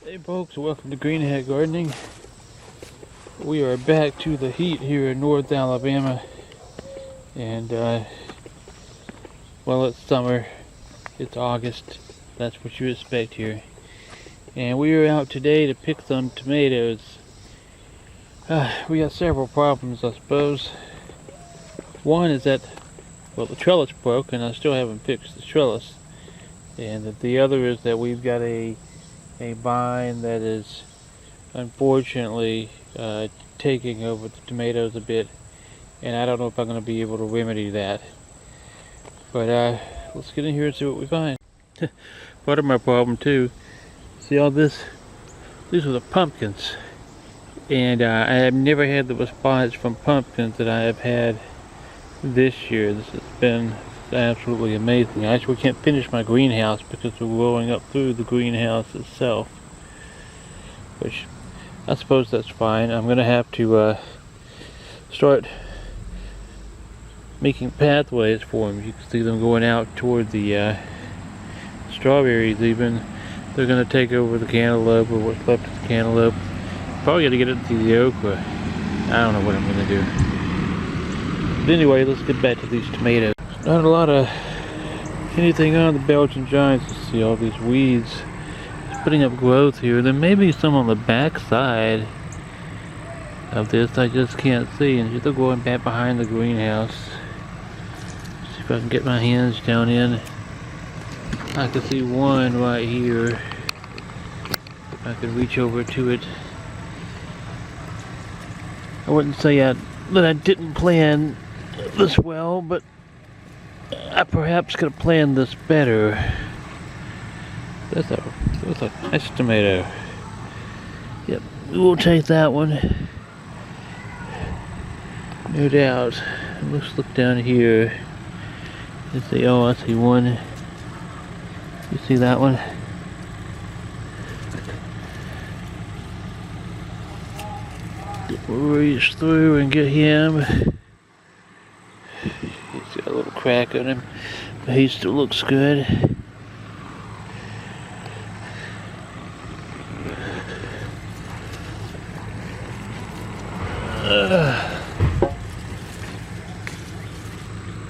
Hey folks, welcome to Greenhead Gardening. We are back to the heat here in North Alabama, and well, it's summer, it's August, that's what you expect here. And we are out today to pick some tomatoes. We got several problems, I suppose. One is that, well, the trellis broke and I still haven't fixed the trellis. And the other is that we've got a vine that is unfortunately taking over the tomatoes a bit, and I don't know if I'm going to be able to remedy that. But let's get in here and see what we find. Part of my problem too, see all this? These are the pumpkins, and I have never had the response from pumpkins that I have had this year. This has been absolutely amazing. I actually can't finish my greenhouse because they're growing up through the greenhouse itself, which I suppose that's fine. I'm gonna have to start making pathways for them. You can see them going out toward the strawberries even. They're gonna take over the cantaloupe, or what's left of the cantaloupe. Probably gotta get it to the okra. I don't know what I'm gonna do. But anyway, let's get back to these tomatoes. Not a lot of anything on the Belgian giants. You see all these weeds. It's putting up growth here. There may be some on the back side of this. I just can't see. And they're going back behind the greenhouse. See if I can get my hands down in. I can see one right here. I can reach over to it. I wouldn't say that I didn't plan this well, but I perhaps could have planned this better. That's a nice tomato. Yep, we will take that one. No doubt. Let's look down here. Let's see, oh, I see one. You see that one? We'll reach through and get him. He's got a little crack on him, but he still looks good.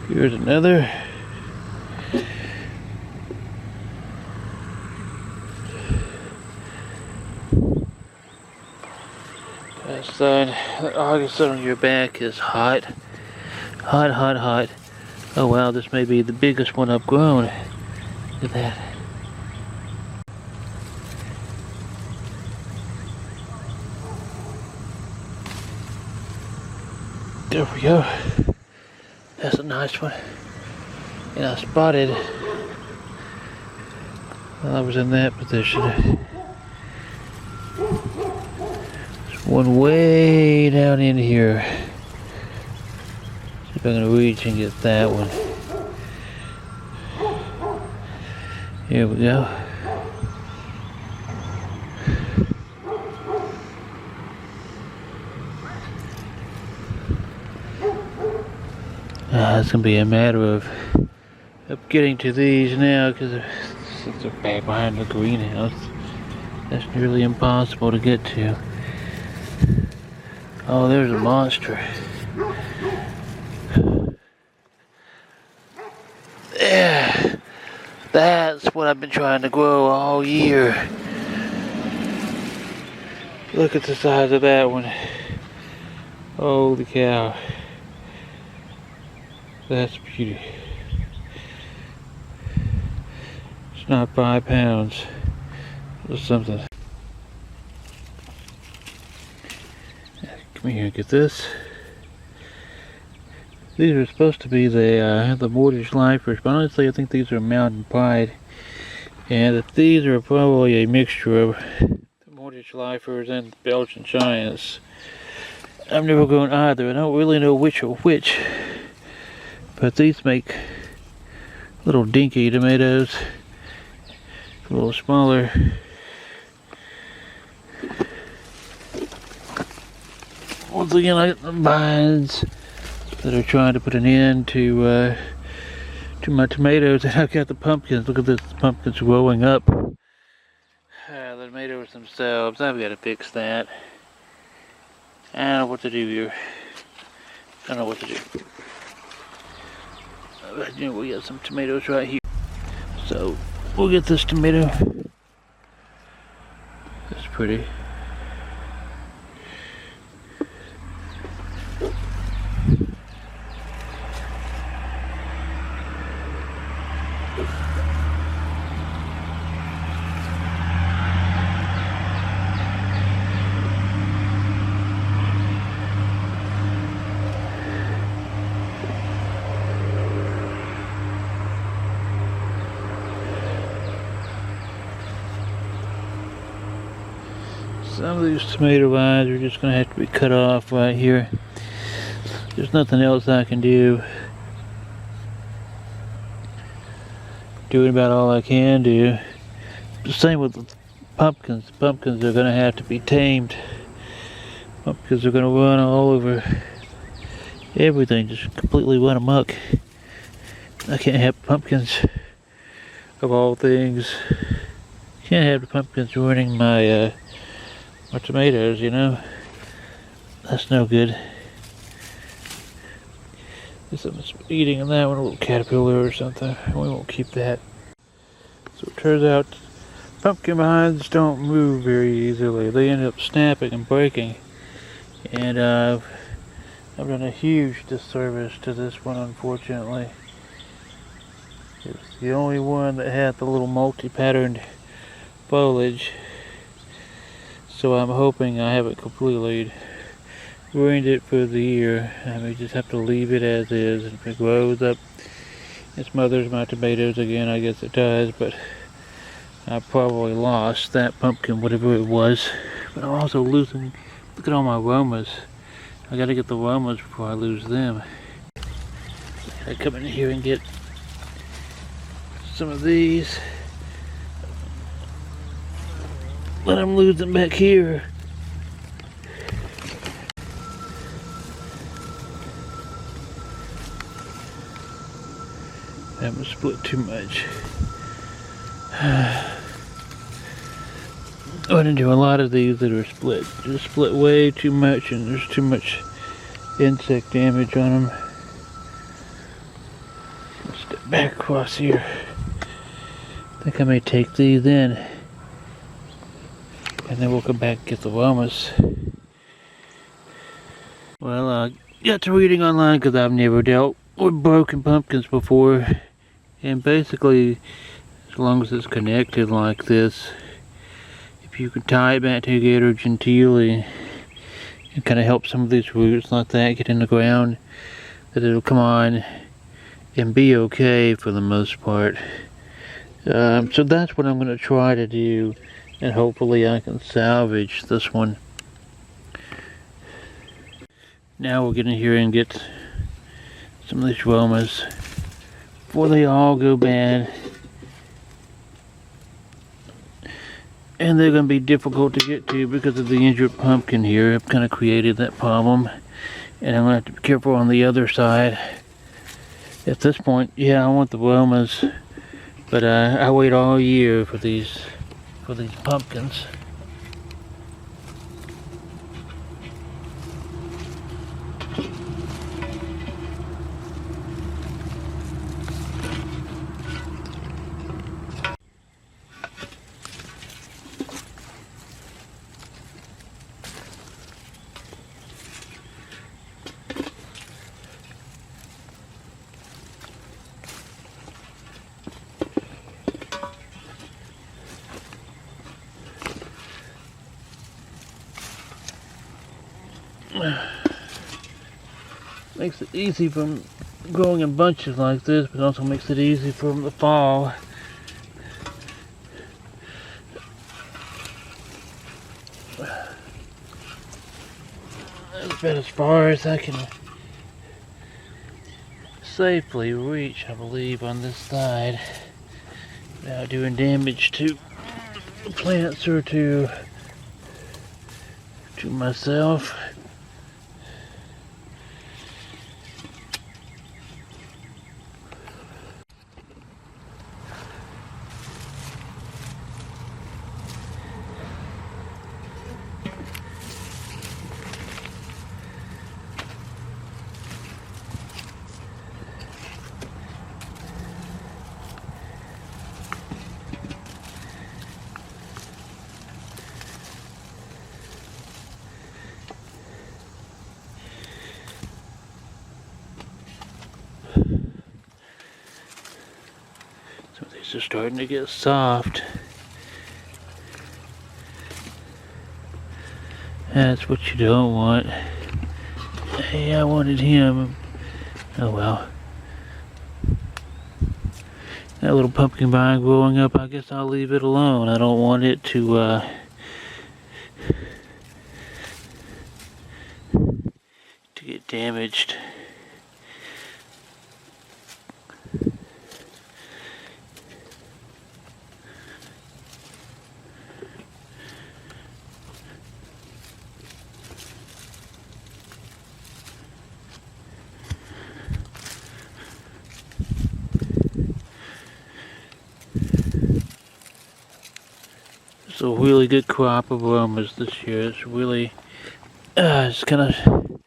Here's another. That side, August on your back is hot. Hot, hot, hot. Oh wow, this may be the biggest one I've grown. Look at that. There we go. That's a nice one. And I spotted while I was in that position. There's one way down in here. See if I can reach and get that one. Here we go. It's gonna be a matter of getting to these now, because since they're back behind the greenhouse, that's nearly impossible to get to. Oh, there's a monster. Yeah, that's what I've been trying to grow all year. Look at the size of that one. Holy cow. That's beauty. It's not 5 pounds. It's something. Come here and get this. These are supposed to be the mortgage lifers, but honestly I think these are mountain pride. And if these are probably a mixture of the mortgage lifers and the Belgian giants. I've never grown either. I don't really know which are which. But these make little dinky tomatoes, a little smaller. Once again, I got the vines that are trying to put an end to my tomatoes, and I've got the pumpkins. Look at this, the pumpkins growing up. The tomatoes themselves. I've got to fix that. I don't know what to do here. I don't know what to do. You know, we got some tomatoes right here. So we'll get this tomato. That's pretty. Some of these tomato vines are just going to have to be cut off right here. There's nothing else I can do. Doing about all I can do. The same with the pumpkins. Pumpkins are going to have to be tamed. Pumpkins are going to run all over everything, just completely run amok. I can't have pumpkins, of all things. Can't have the pumpkins ruining my tomatoes, you know. That's no good. There's something eating in that one, a little caterpillar or something. We won't keep that. So it turns out pumpkin vines don't move very easily. They end up snapping and breaking. And I've done a huge disservice to this one, unfortunately. It's the only one that had the little multi-patterned foliage. So I'm hoping I haven't completely ruined it for the year. I may just have to leave it as is. And if it grows up and smothers my tomatoes again, I guess it does. But I probably lost that pumpkin, whatever it was. But I'm also losing, look at all my romas. I gotta get the romas before I lose them. I come in here and get some of these. But I'm losing back here. I haven't split too much. I didn't do a lot of these that are split. Just split way too much, and there's too much insect damage on them. Step back across here. I think I may take these in. And then we'll come back and get the romas. Well, I got to reading online because I've never dealt with broken pumpkins before. And basically, as long as it's connected like this, if you can tie it back together genteelly and kind of help some of these roots like that get in the ground, that it'll come on and be okay for the most part. So that's what I'm going to try to do. And hopefully I can salvage this one. Now we'll get in here and get some of these romas before they all go bad. And they're going to be difficult to get to because of the injured pumpkin here. I've kind of created that problem. And I'm going to have to be careful on the other side. At this point, yeah, I want the romas. But I wait all year for these pumpkins. Makes it easy from growing in bunches like this, but also makes it easy from the fall. That's about as far as I can safely reach, I believe, on this side without doing damage to plants or to myself. leaves are starting to get soft. That's what you don't want. Hey, I wanted him. Oh well. That little pumpkin vine growing up, I guess I'll leave it alone. I don't want it to get damaged. It's a really good crop of romas this year. It's really, it's kind of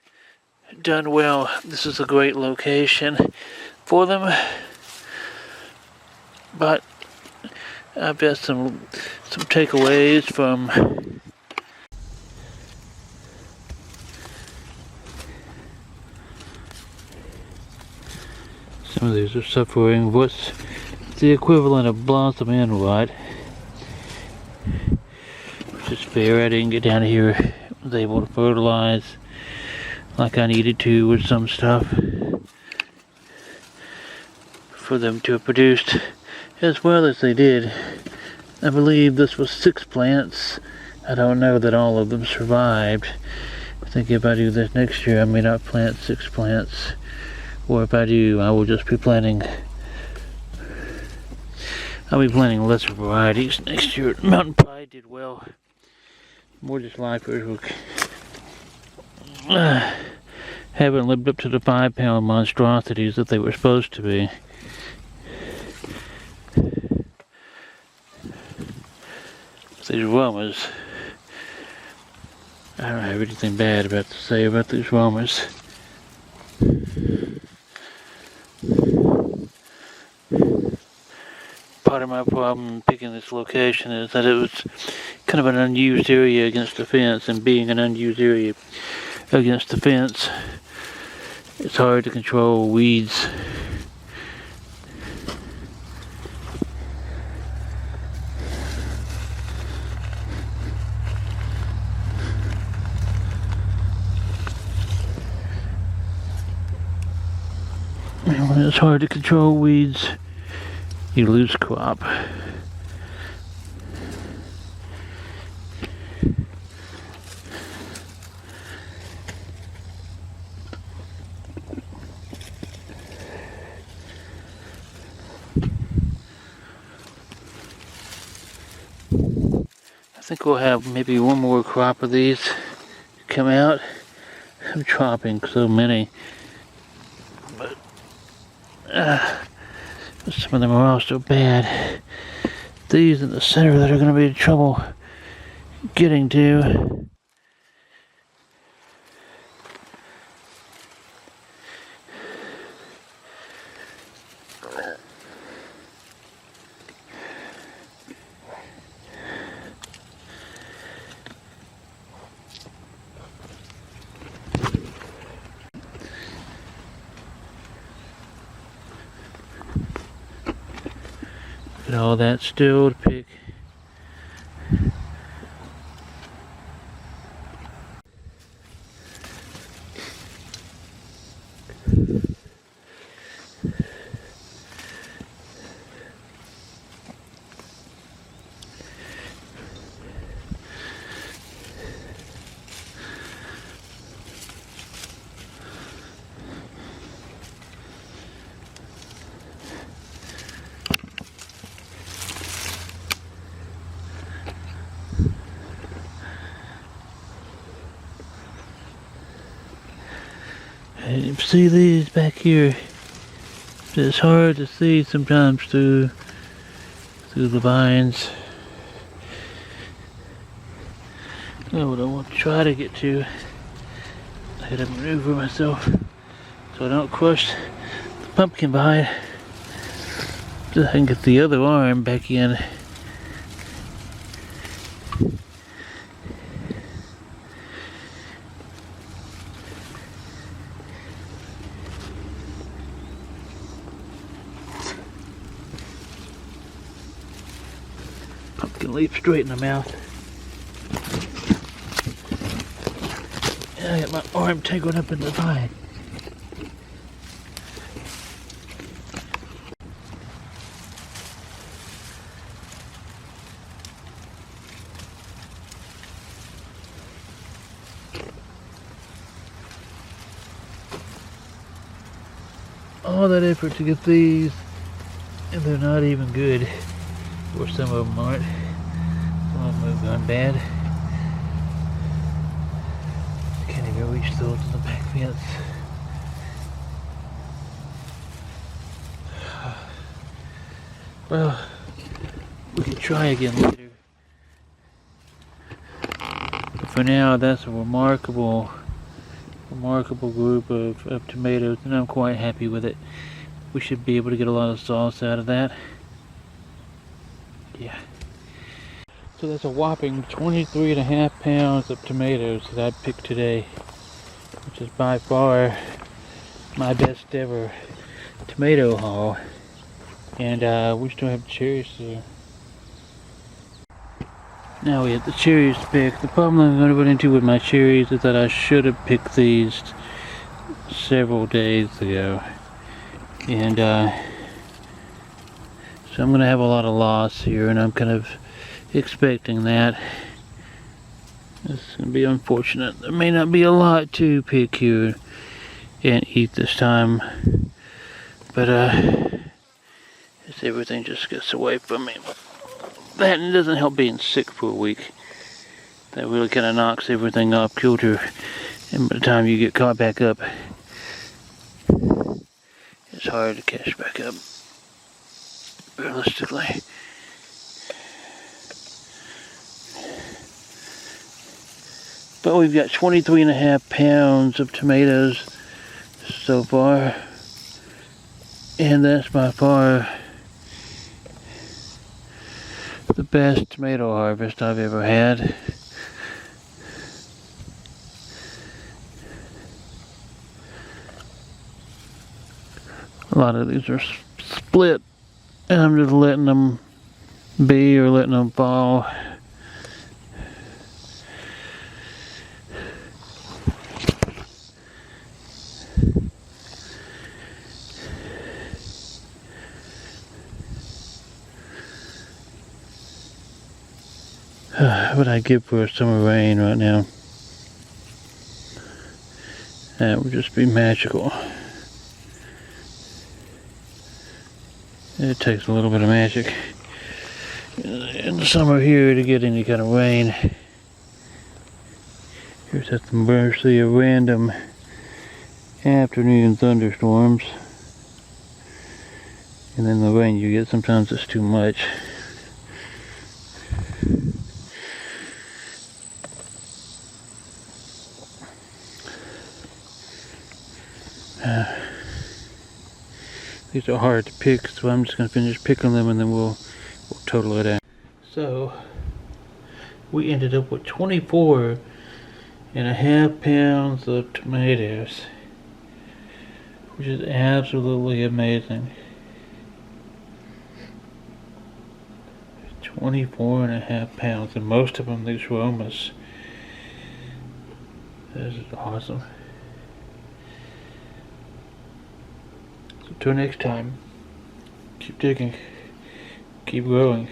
done well. This is a great location for them, but I've got some takeaways from some of these are suffering what's the equivalent of blossom end rot, which is fair. I didn't get down here, was able to fertilize like I needed to with some stuff for them to have produced as well as they did. I believe this was 6 plants. I don't know that all of them survived. I think if I do this next year, I may not plant 6 plants, or if I do, I will just be planting, I'll be planting lesser varieties next year. Mountain Pie did well. More just lifers were haven't lived up to the 5-pound monstrosities that they were supposed to be. These romas, I don't have anything bad about to say about these romas. Part of my problem picking this location is that it was kind of an unused area against the fence, and being an unused area against the fence, it's hard to control weeds. And when it's hard to control weeds, you lose crop. I think we'll have maybe one more crop of these come out. I'm chopping so many, but some of them are also bad. These in the center that are going to be in trouble getting to. Look at all that still to pick. You see these back here? It's hard to see sometimes through the vines. Oh, what I want to try to get to, I had to maneuver myself so I don't crush the pumpkin vine. So I can get the other arm back in. leap straight in the mouth. And I got my arm tangled up in the vine. All that effort to get these, and they're not even good. Or some of them aren't. Some of them have gone bad. Can't even reach those in the back fence. Well, we can try again later. But for now, that's a remarkable group of tomatoes, and I'm quite happy with it. We should be able to get a lot of sauce out of that. Yeah. So that's a whopping 23.5 pounds of tomatoes that I picked today, which is by far my best ever tomato haul. And we still have cherries here. Now we have the cherries to pick. The problem I'm going to run into with my cherries is that I should have picked these several days ago. And so I'm going to have a lot of loss here, and I'm kind of expecting that. It's going to be unfortunate. There may not be a lot to pick here and eat this time. But as everything just gets away from me. That doesn't help being sick for a week. That really kind of knocks everything off kilter, and by the time you get caught back up, it's hard to catch back up, realistically. But we've got 23.5 pounds of tomatoes so far, and that's by far the best tomato harvest I've ever had. A lot of these are split, and I'm just letting them be or letting them fall. What would I give for a summer rain right now? That would just be magical. It takes a little bit of magic in the summer here to get any kind of rain. Here's at the mercy of random afternoon thunderstorms. And then the rain you get, sometimes it's too much. These are hard to pick, so I'm just going to finish picking them and then we'll total it out. So, we ended up with 24.5 pounds of tomatoes, which is absolutely amazing. 24.5 pounds, and most of them these romas. This is awesome. So till next time, keep digging, keep growing.